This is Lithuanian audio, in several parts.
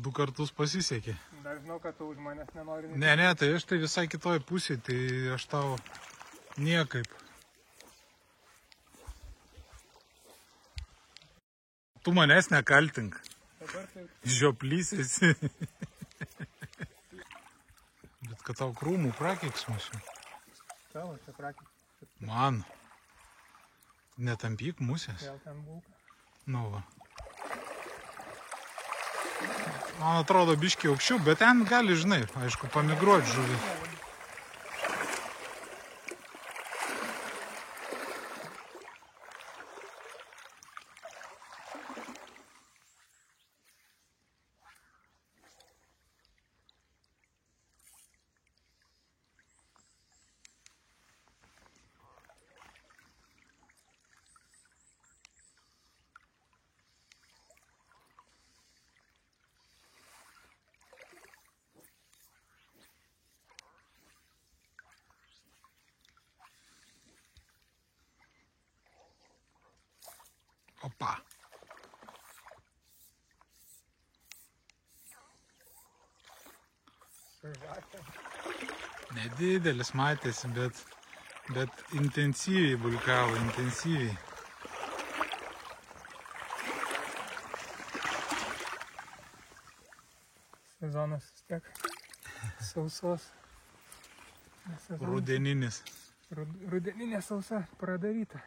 2 kartus pasisekė. Dar žinau, kad tu už manęs nenori. Ne, tai aš tai visai kitoj pusėje, tai aš tau niekaip. Tu manęs nekaltink. Žioplys esi. Bet kad tau krūmų prakeiksmusiu. Tavo, čia prakeiksmusiu. Man. Netampyk musės. Vėl ten būka. Nu va. Man atrodo biškiai aukščiau, bet ten gali, žinai, aišku, pamigruoti žuvį. Opa. Nedidelis matėsi, bet intensyviai bulkavo, intensyviai. Sezonas vis tiek sausos. Rudeninis. Rudeninė sausa pradaryta.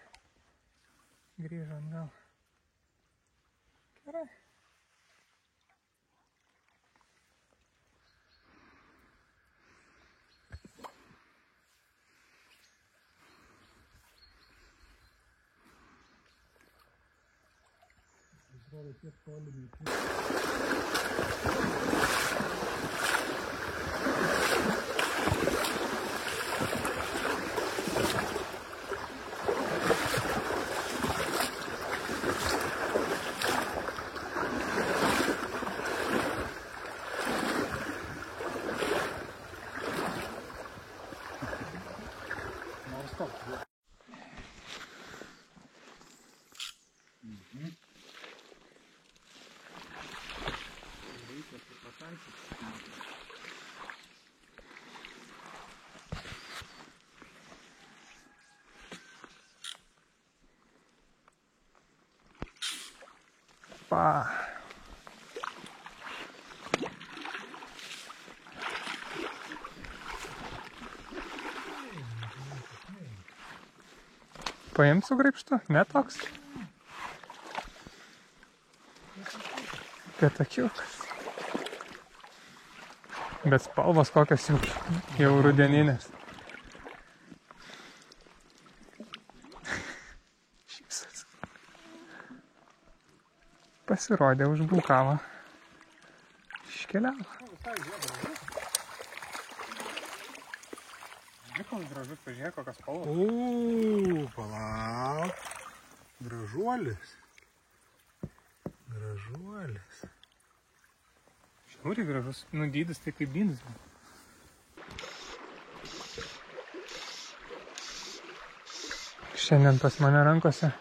Grįžo atgal. Gerai. Pa. Paimt su graibštu? Netoks? Pietakiukas. Bet spalvos kokios jau rudeninės. Pasirodė, užbulkavo. Iškeliavo. Žiūrėk, gražus, pažiūrėk, kokios spalvos. Palauk. Gražuolis. Gražuolis. Žiūrėk, gražus. Nu, dydis tai kaip dydis. Šiandien pas mane rankose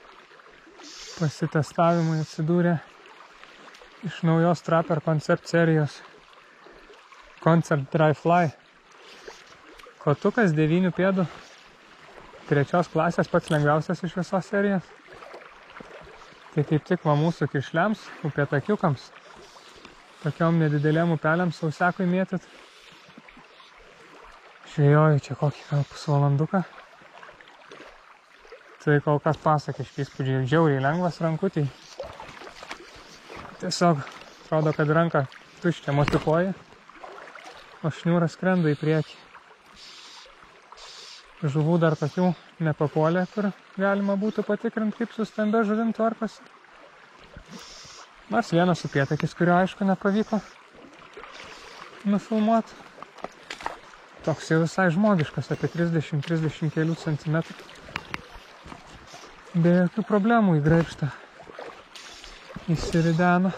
pasitestavimai atsidūrė iš naujos Trapper Concept serijos Concept Dry Fly. Kotukas 9 pėdų, 3 klasės, pats lengviausias iš visos serijos. Tai kaip tik va mūsų kiršliams, upėtakiukams, tokiom nedidelėm upeliam sausekui mėtyt. Žvėjoju čia kokį gal pusvalanduką. Tai kol kas pasakiški įspūdžiai, žiauriai lengvas rankutį. Tiesiog atrodo, kad ranką tuščią mosikuoja, o šniūras skrenda į priekį. Žuvų dar tokių nepapuolė, kur galima būtų patikrinti, kaip su stambia žuvim tvarkosi. Nors vienas upėtakis, kurio aišku nepavyko nufilmuoti. Toks jau visai žmogiškas, apie 30 kelių centimetrų. Be jokių problemų į graibštą įsirideno.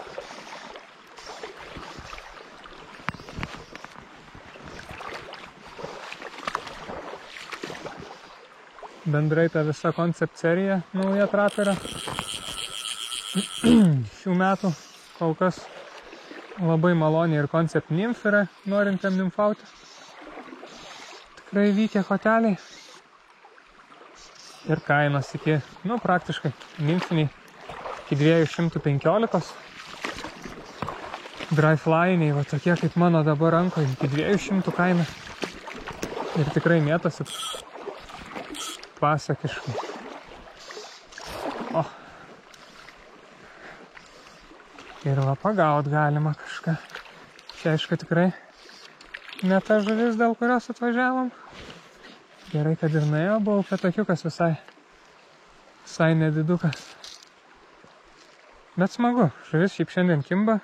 Bendrai ta visa koncept serija nauja Trapperio šių metų kol kas Labai maloniai ir Concept Nymph yra, norintiem nimfauti. Tikrai vykę hoteliai. Ir kainos iki, praktiškai nymfiniai iki 215. Dryflyiniai, va tokie kaip mano dabar rankoje, iki 200 kaina. Ir tikrai mėtosi pasakiškai. O. Ir va pagaut galima kažką. Čia aišku tikrai ne ta žuvis, dėl kurios atvažiavom. Gerai, kad ir nuėjo, buvo petokiukas visai nedidukas. Bet smagu, žuvis šiaip šiandien kimba.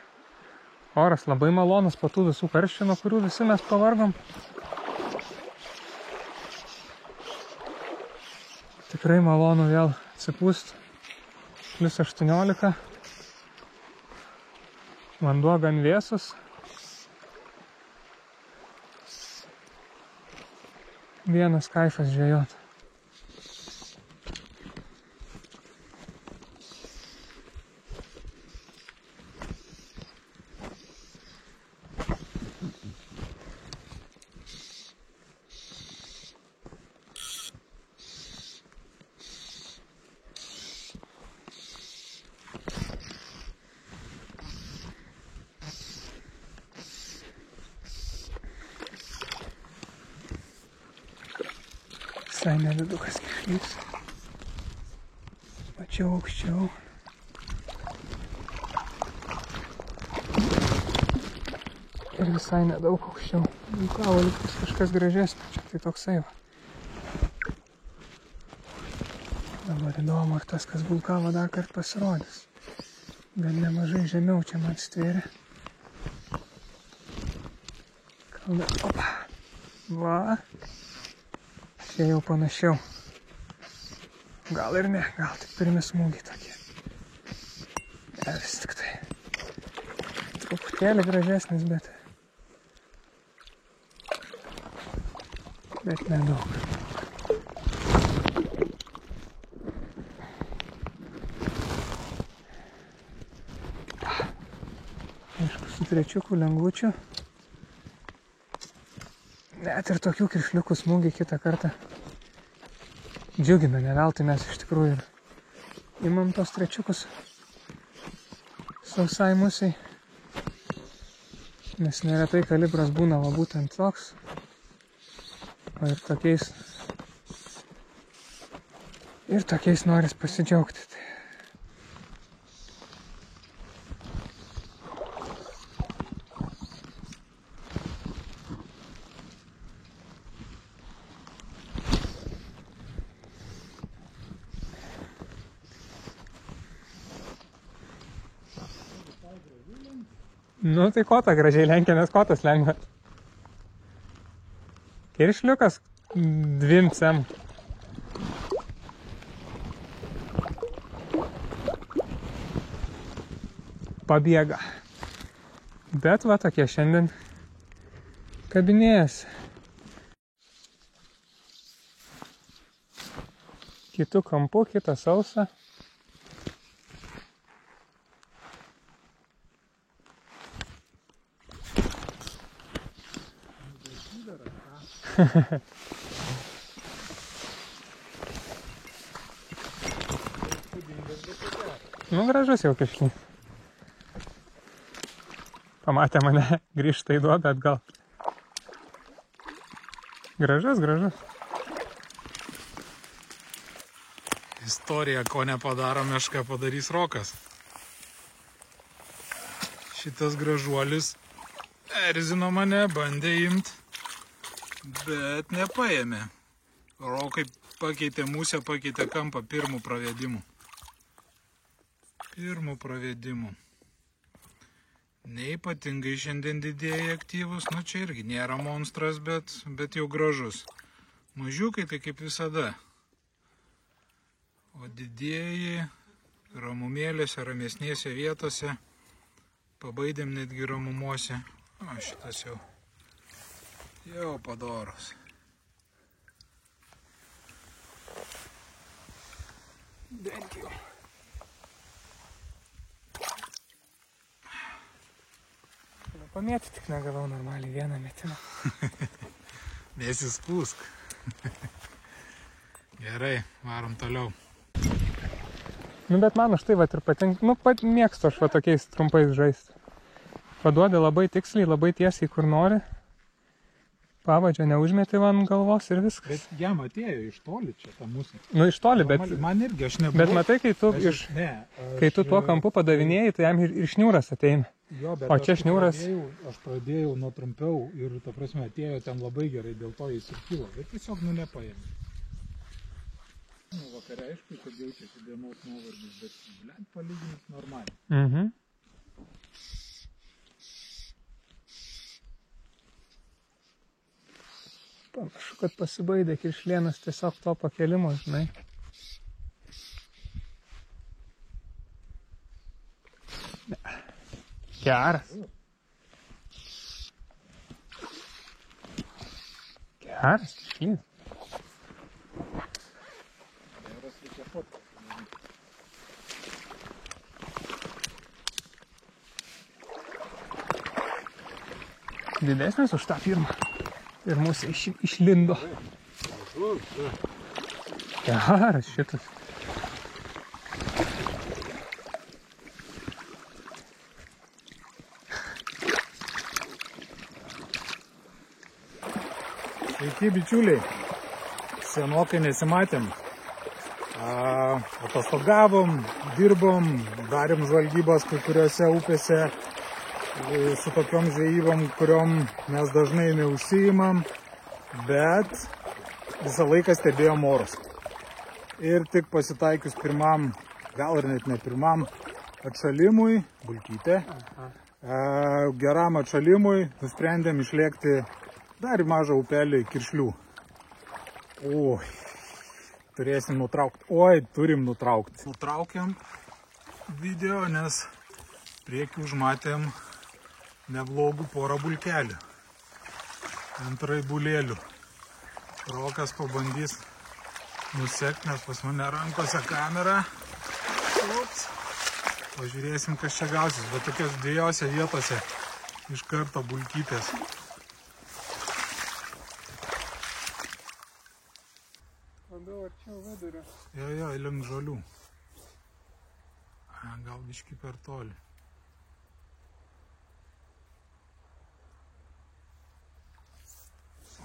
Oras labai malonus po tų visų karščių, nuo kurių visi mes pavargom. Tikrai malonu vėl atsipūst. Plius 18. Vanduo gan vėsus. Vienas kaifas žvejot. Visai nedidukas kišlys. Pačiau aukščiau. Ir visai nedaug aukščiau. Bulkavo liktis kažkas gražesnio. Čia tai toksai va. Dabar įdomu, ar tas, kas bulkavo, dar kart pasirodys. Gan nemažai žemiau čia man stvėrė. Kalda. Opa. Va. Čia jau panašiau. Gal ir ne, gal tik pirmi smūgiai tokie. Ne, vis tik tai. Truputėlį gražesnis, bet nedaug. Aišku, su trečiuku lengvučiu. Net ir tokių kiršliukų smūgiai kitą kartą džiugina, ne veltui mes iš tikrųjų imam tos trečiukus sausai musiai, nes neretai kalibras būna va būtent toks, o ir tokiais noris pasidžiaugti. Nu tai kota gražiai lenkia, nes kotas lengva. Kiršliukas 2 cm. Pabėga. Bet va tokie šiandien kabinėjasi. Kitų kampų, kitą sausą. Nu, gražus jau kišlys. Pamatė mane, grįžta į duobę atgal. Gražus. Istorija, ko nepadaro meška, padarys rokas. Šitas gražuolis erzino mane, bandė imt, bet nepaėmė. Rokai pakeitė musę, pakeitė kampą pirmų pravedimų. Neipatingai šiandien didėjai aktyvus, nu čia irgi nėra monstras, bet jau gražus. Mažiukai tai kaip visada. O didėjai ramumėlėse, ramesnėse vietose, pabaidėm netgi ramumuose. O šitas jau padoras. Bent jau. pamėti, tik negavau normaliai vieną metimą. Nesispūsk. Gerai, varom toliau. Nu, bet man už tai vat ir patinka, nu, mėgstu aš va tokiais trumpais žaisti. Paduodi labai tiksliai, labai tiesiai, kur nori. Pavadžio neužmeti man galvos ir viskas. Bet jam atėjo iš toli čia ta musė. Nu, iš toli, bet... Man irgi, aš nebuvau. Bet matai, kai tu, kai tu tuo kampu padavinėjai, tai jam ir šniūras ateina. Jo, bet o čia šniūras... Aš pradėjau nuo trumpiau ir, ta prasme, atėjo ten labai gerai, dėl to jis ir kilo. Bet tiesiog, nu, nepaėmė. Nu, vakare, aišku, kad jaučiasi dienos nuovargis, bet, blėt, palyginus normaliai. Mhm. Panašu, kad pasibaidė kiršlėnas tiesiog to pakelimo, žinai. Ne. Geras. Geras kiršlynas. Geras reikia fotkų. Didesnis už tą pirmą. Ir mūsų išlindo. Geras šitas. Sveiki, bičiuliai. Senokai nesimatėm. Atostogavom, dirbom, darėm žvalgybas kai kuriuose upėse su tokiom žvejybom, kuriom mes dažnai neužsiimam, bet visą laiką stebėjom orus. Ir tik pasitaikius pirmam, gal ir net ne pirmam, atšalimui, bulkytė, geram atšalimui, nusprendėm išlėkti dar į mažą upelį kiršlių. Oi, turėsim nutraukti. Oi, turim nutraukti. Nutraukiam video, nes priekį užmatėm neblogų porą bulkelių. Antrai bulėlių. Rokas pabandys nusekti, nes pas mane rankose kamera. Ups. Pažiūrėsim, kas čia gausis, bet tokios dviejose vietose iš karto bulkytės. Labiau arčiau vidurio. Jo, link žolių. Gal biškį per toli.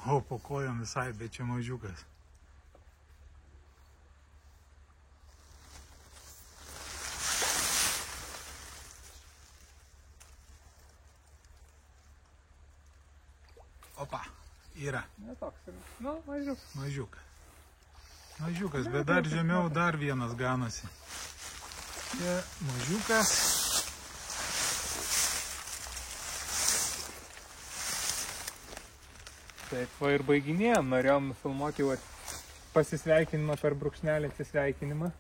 O, po kojom visai, bet čia mažiukas. Opa, yra. Ne toks, nu, mažiukas. Mažiukas, bet dar žemiau dar vienas ganasi. Čia mažiukas. Taip, va ir baiginėjom, norėjom nufilmuoti jau pasisveikinimą per brūkšnelį atsisveikinimą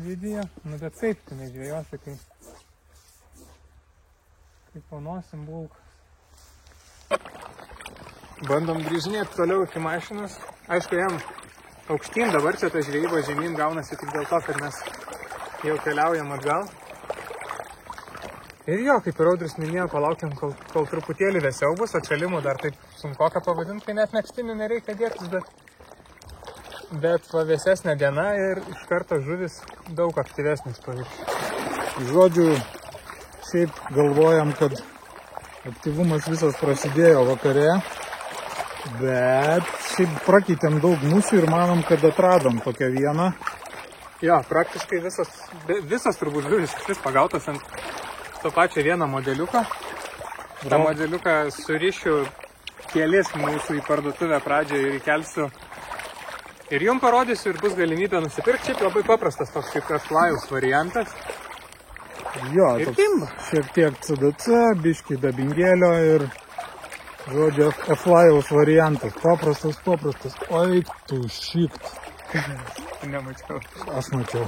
video. Nu, bet taip, tu nežvėjosi, kai panosim bulkas. Bandom grįžinėti toliau iki mašinos. Aišku, jam aukštyn, dabar čia ta žvejyba žemyn gaunasi tik dėl to, kad mes jau keliaujam atgal. Ir jo, kaip ir Audrius minėjo, palaukiam, kol truputėlį vėsiau bus, atšalimų dar taip sunkoka pavadinti, kai net megztinių nereikia dėtis, bet va vėsesnė diena ir iš karto žuvis daug aktyvesnis paviršius. Žodžiu, šiaip galvojam, kad aktyvumas visas prasidėjo vakare, bet šiaip prakeitėm daug musių ir manom, kad atradom tokią vieną. Jo, praktiškai visas turbūt žuvis šis pagautas ant to pačio vieną modeliuką. tą modeliuką surišiu kelis mūsų į parduotuvę pradžią ir įkelsiu. Ir jums parodysiu ir bus galimybė nusipirkti. Šiaip labai paprastas toks kaip Fly'aus variantas. Jo, ir timba. Šiek tiek CDC, biškį dabingėlio ir, žodžiu, Fly'aus variantas. Paprastas. Oi, tu šikt. Nemačiau. Aš mačiau.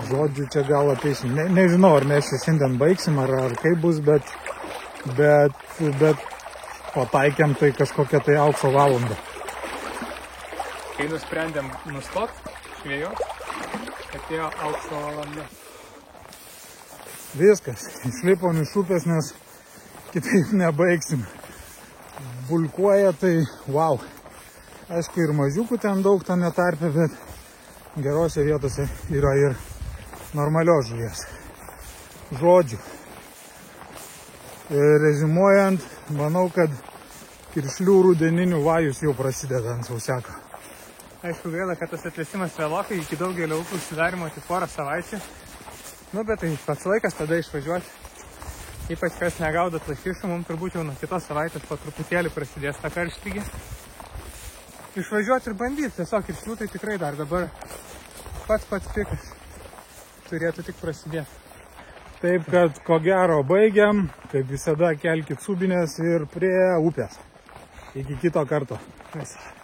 Žodžiu, čia gal ateisim. Nežinau, ar mes čia šiandien baigsim, ar kaip bus, bet pataikėm tai kažkokią tai aukso valandą. Kai nusprendėm nustot žvejot, atėjo aukso valanda. Viskas, išlipom iš upės, nes kitaip nebaigsim. Bulkuoja, tai wow. Aišku, ir mažiukų ten daug tame tarpe, bet gerose vietose yra ir normalios žuvies. Žodžiu. Rezimuojant, manau, kad kiršlių rudeninių vajus jau prasideda ant sausiako. Aišku, gaila, kad tas atvesimas vėlokai iki daugelio upių užsidarimo tik porą savaičių. Nu, bet tai pats laikas tada išvažiuoti. Ypač kas negaudot lašišų, mums turbūt jau nuo kitos savaitės po truputėlį prasidės tą karštlygį. Išvažiuoti ir bandyti, tiesiog kiršlių tai tikrai dar dabar pats pikas turėtų tik prasidėti. Taip, kad ko gero baigiam, kaip visada kelkit subinės ir prie upės. Iki kito karto. Visą.